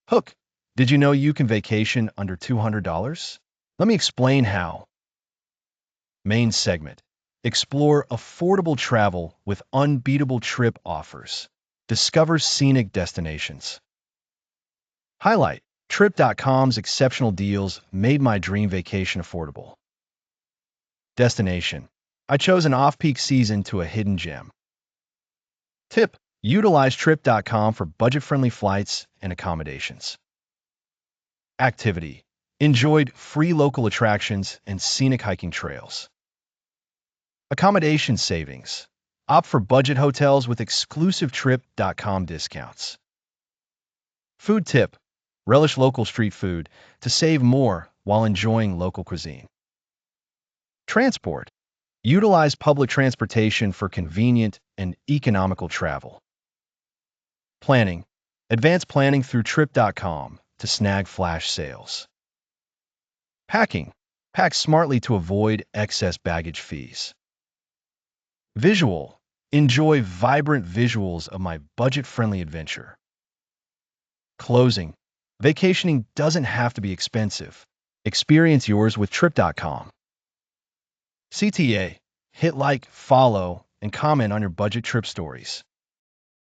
Hook. Did you know you can vacation under $200? Let me explain how. Main segment. Explore affordable travel with unbeatable trip offers. Discover scenic destinations. Highlight. Trip.com's exceptional deals made my dream vacation affordable. Destination. I chose an off-peak season to a hidden gem. Tip. Utilize Trip.com for budget-friendly flights and accommodations. Activity. Enjoyed free local attractions and scenic hiking trails. Accommodation savings. Opt for budget hotels with exclusive Trip.com discounts. Food tip. Relish local street food to save more while enjoying local cuisine. Transport. Utilize public transportation for convenient and economical travel. Planning. Advance planning through Trip.com to snag flash sales. Packing. Pack smartly to avoid excess baggage fees. Visual. Enjoy vibrant visuals of my budget-friendly adventure. Closing. Vacationing doesn't have to be expensive. Experience yours with Trip.com. CTA. Hit like, follow, and comment on your budget trip stories.